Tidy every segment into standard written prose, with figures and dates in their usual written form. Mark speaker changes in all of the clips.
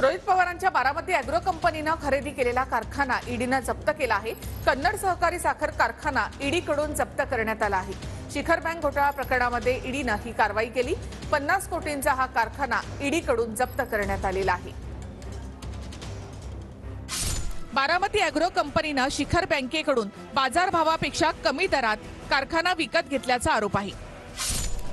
Speaker 1: रोहित पवारांच्या बारामती अॅग्रो कंपनीने खरेदी केलेला कारखाना ईडीने जप्त केला आहे। कन्नड सहकारी साखर कारखाना ईडीकडून जप्त करण्यात आला आहे। शिखर बँक घोटाळा प्रकरणामध्ये ईडीने ही कारवाई केली। 50 कोटींचा हा कारखाना ईडीकडून जप्त करण्यात आलेला आहे। बारामती अॅग्रो कंपनीने शिखर बँकेकडून बाजारभावापेक्षा कमी दरात कारखाना विकत घेतल्याचा आरोप आहे।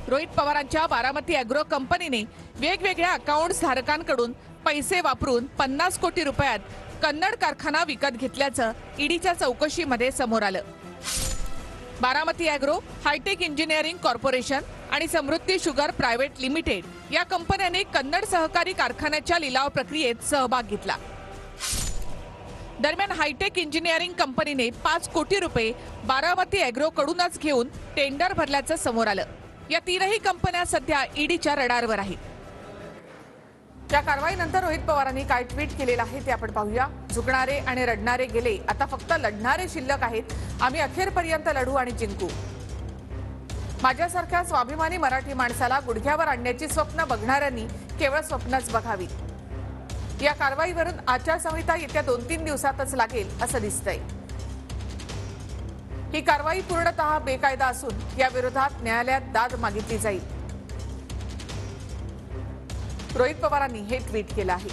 Speaker 1: रोहित पवारांच्या बारामती अॅग्रो कंपनीने वेगवेगळ्या अकाउंट्स धारकांकडून पैसे वापरून 50 कोटी रुपयात कन्नड कारखाना विकत घेतल्याचं ईडीच्या चौकशीमध्ये समोर आलं। Baramati agro, hi tech engineering corporation आणि समृद्धी शुगर प्रायव्हेट लिमिटेड या कंपन्यांनी कन्नड सहकारी कारखान्याच्या लिलाव प्रक्रियेत सहभाग घेतला। दरम्यान हायटेक इंजिनिअरिंग कंपनीने 5 कोटी रुपये बारामती अॅग्रोकडूनच घेऊन टेंडर भरल्याचं समोर आलं। या तीनही कंपन्या सध्या ईडीच्या रडारवर आहेत। या कारवाईनंतर रोहित पवारांनी काय ट्विट केलेलं आहे ते आपण पाहूया। झुकणारे आणि रडणारे गेले, आता फक्त लढणारे शिल्लक आहेत। आम्ही अखेरपर्यंत लढू आणि जिंकू। माझ्यासारख्या स्वाभिमानी मराठी माणसाला गुडघ्यावर आणण्याची स्वप्न बघणाऱ्यांनी केवळ स्वप्नच बघावीत। या कारवाईवरून आचारसंहिता येत्या 2-3 दिवसातच लागेल असं दिसतंय। ही कारवाई पूर्णतः बेकायदा असून या विरोधात न्यायालयात दाद मागितली जाईल। रोहित पवारांनी हे ट्विट केलं आहे।